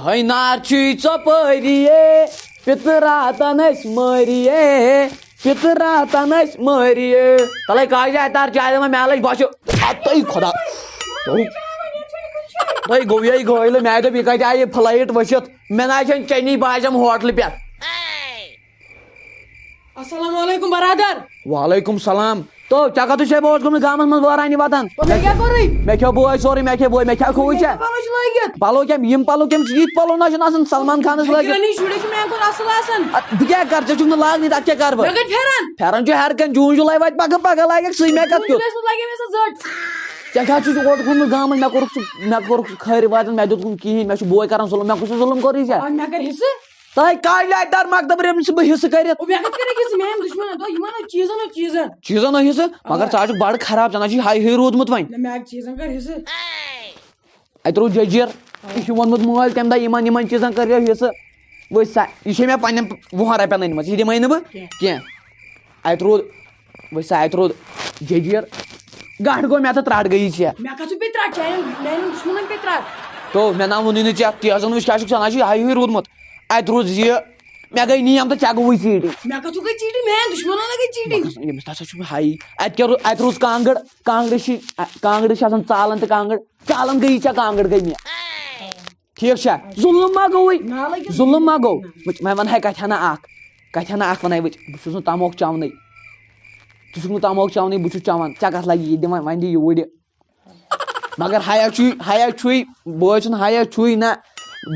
है नारची चपरिये पितरातनस मरिये पितरातनस मरिये तले काय जाय तार चाय में मैल बस अतई खुदा तो तई गोये गोइल मैं तो बिका जाय फ्लाइट वसत मैं ना चनी बाजम होटल पे अस्सलाम वालेकुम बरादर। वालेकुम सलाम। तो क्या कहते छे बोस गुम गाम मन वरानी वातन तो मैं क्या कर रही मैं क्या बोय सॉरी मैं क्या बोय मैं क्या खोई छे पालो क्या यम पालो केम जीत पालो ना आसन सलमान खान लाग नहीं शुड़ी छ मैं को असल आसन ब क्या कर छ न लाग नहीं ता क्या कर मैं गट फेरन फेरन जो हर कन जून जुलाई वाट पग पग लाग सई मैं कत क्यों लागे में से जट क्या क्या छ ओट गुम गाम मैं कोर खैर वातन मैं दुत की मैं बोय करन जुल्म मैं कुछ जुल्म करी छे आज मैं कर हिस्से तय काय लाय दर मकदब रेम से हिस्स करित ओ मैं कत करे किस मैं दुश्मन तो यमान चीजन न हिस्स मगर चाच बड़ खराब जना छी हाई रोदमुत वन मैं चीजन कर हिस्से अत रो जजीर यह वोनमुत मोल तम दा यमन चीजन कर हिस्स वो यह मे पन्न 20 रपन अनम यह दिम नु कह अत रो अत रो जजीर गाठ गो मे तो त्राट गई मैं कछु पे त्राट चाहे मैं दुश्मन पे त्राट तो मे ना वोनी चे तेजन वुच क्या सना हाई रोदमुत अत रोज यह मे गई नीम तो चे गई चीटी मैं कछु गई चीटी मैं दुश्मन लगे चीटी यमस तसा हाई अत रोज कांगड़ कांगड़ चालन तो कांगड़ चालन गई चे कांगड़ गई मे ठीक है जुल्म मा गई जुल्म मा गो मैं वन है कथना अख वन बहुत तमोक चवन तुम तमोक चवन बहुत चवन चे कत लगी दिम वन दी यूर मगर हाया छुई बॉय हाया छुई ना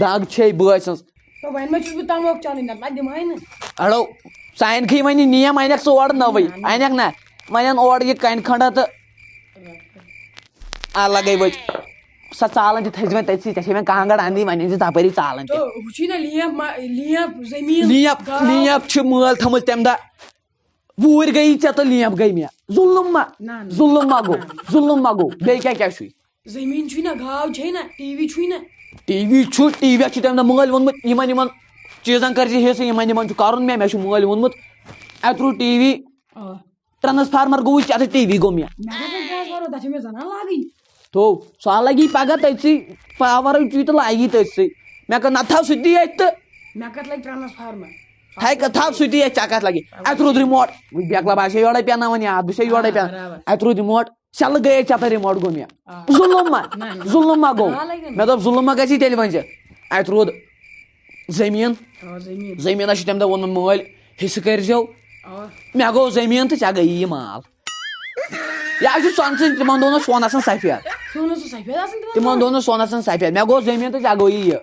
दाग छे बॉय सन्स तो वन में छुस तमोक चवन ना दिमाई ना अड़ो सान खी वन नियम अनक ओर नवई अनक ना वन ओर यह कन खंड तो लगे वो सा चालन थज मे तथी मे कांगड़ अंदी वन तपरी चालन लियप मल थम तम दह वूर गई चे तो लियप गई मे जुल्म मा गो बे क्या जमीन छु ना गाव छे ना टीवी छु ना टीवी तम दह मल वोनमुत इन चीजन कर हिस्स इन कर मे मल वोनमुत अत रू टीवी ट्रांसफार्मर गो चे टीवी गो मे तो सह लगी पगह तथी पावर तो लगी तथी मे ना थव सह तो मैं कत लग ट्रांसफार्मर थव सह चे कत लगी अत रूद रिमोट बेकला बस योड़े पेन याद बस योड़े पेन अत रूद रिमोट चल गए चे रिमोट गो मे जुल्म मा गो मे दप जुल्म मा गई तेल वन अत रूद जमीन तम दह वोन मल हिस्स कर मे गो जमीन तो चे गई माल यह सोन तिम दोनों सोन सफेद तिम दोनों सोन सफेद मे गो जमीन तो चे गो यह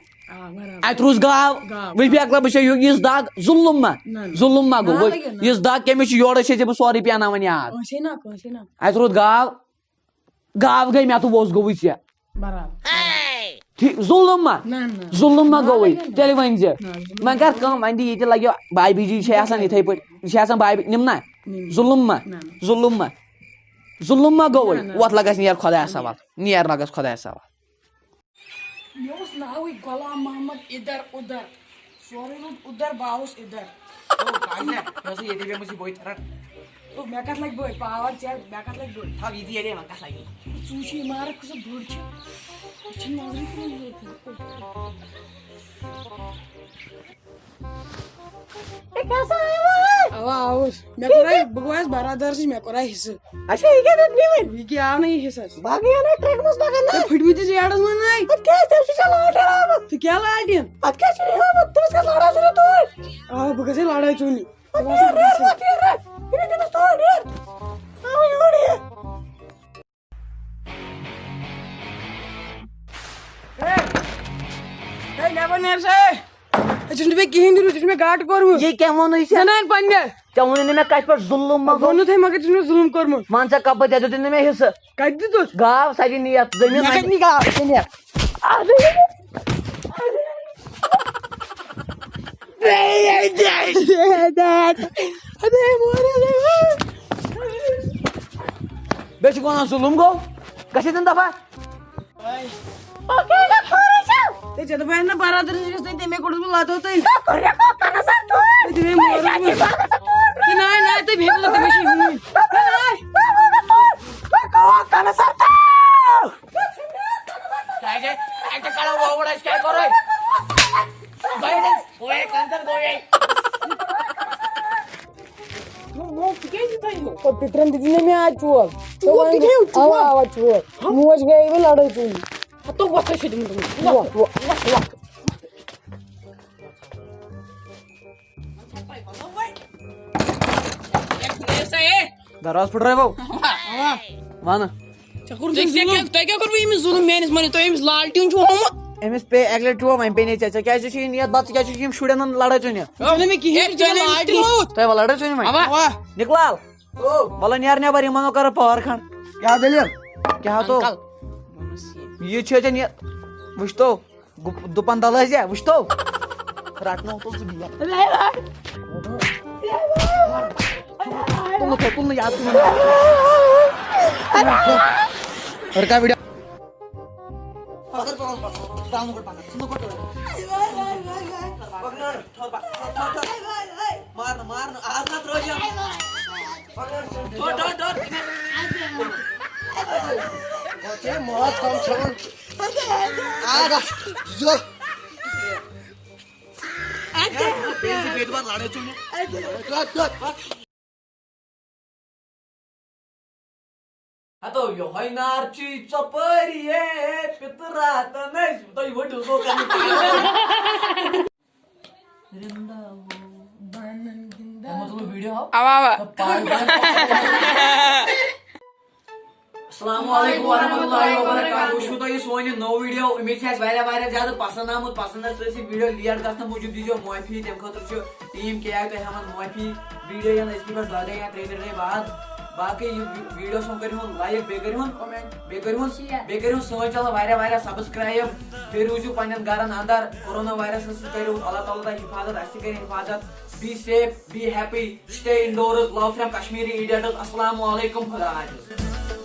अत रूज गाव वह बेकला बस इस दाग जुल्म मा गो इस दाग कमिश योड़ बह सोरी पेन याद अत रूद गाव गई मे तो वोस गो जुल्म मा गो तेल वन मैं कर वन दी ये लगे बाय बीजी इथे पे बाय निम ना जुल्म मा गो वत लगस नियर खुदा सवाल नियर लगस खुदा सवाल मेस नाव गुलाम मोहम्मद इधर उधर सोरे उधर बाउस इधर तो मैं कत लग बोय पावर चेक मैं कत लग बोय था ये दे कत लगी सूची मार कुछ बोल छ नजर कैसा है वो आउस मैं कोराई बगवास बरादर से मैं कोराई हिस्सा अच्छा ये क्या नहीं में ये क्या नहीं हिस्सा बाकी है ना ट्रैक मस लगन ना फटमी ते याडस मन नहीं अब क्या तेरे से लड़ा तो क्या लाडियन अब क्या चली हो तुम से लड़ा से तो आ बगसे लड़ाई चुनी ये तो तो यार आओ योड़ी ए नेवर नेर से अजन बे कहीं दिनु तुझ में गाट करमु ये क्या मन है सनन पन्ने चवन ने मैं कट पर जुल्म मा गोनु थे मगर तुझ में जुल्म करमु मान सा कब दे दे में हिस्सा कट दी तो गाव सारी नियत जमीन मैं कट नहीं गाव ने अबे मोरे बेच कोना जुल्म गो कसे दिन दफा ओके ना थोड़ा सा ते जद बहन ना बरादर से ते में कोड लातो ते करे को कना सा तो ते मोरे ते नाही नाही ते भेटलो ते मशी हुई नाही को कना सा काय जे काय काळा ओवडास काय करोय पितरन दीदी ने मैं आज चोर चोर दिखे हो, चोर? आवा आवा चोर मुझ गए वो लड़ाई चोर तो वक्त से तुम दरवाजा फुट रहा है भाऊ वन क्या करो यमिस जुलम मेनिस मने तो यमिस लालटीन छु होमत एमिस पे अगले टू वहीं पे नहीं चाचा क्या चीज ये बात क्या चीज हम शुड़न लड़ा चुनिया जने में की है जने लालटीन तो वो लड़ा चुनिया मैं वाह निकलाल बोला यार ने बारी मनो कर पावर खान क्या दलिल क्या तो ये छे जन ये वुश तो दुपन दल है वुश तो राटनो तो दिया तुम याद और का वीडियो मार मार आज ना रोज ओके मौत कम छन आगा जो पेंसी बेट बार लाड़े चुने तो यो हैनार ची चपरी ए पितरा त नै तो यो ढुको kan मतलब वीडियो आवा अस्सलाम वालेकुम वरहमतुल्लाहि वबरकातुहू शु तो ये सोन नो वीडियो उम्मीद है वारिया ज्यादा पसंद आमुत पसंद वीडियो लेट गसन मूजूब दीजियो माफी तम खतर टीम के आए तो हम माफी वीडियो या इसकी पर 2 या 3 दिन बाद बाकी वीडियो सो करियो लाइक बे करियो कमेंट बे करियो सो चला वारिया सब्सक्राइब फिर रुजू पनन घरन अंदर कोरोना वायरस से करियो अल्लाह ताला हिफाजत ऐसी करियो हिफाजत be safe be happy stay endorse love from Kashmiri idiots अस्सलाम वालेकुम खुदा हाफिज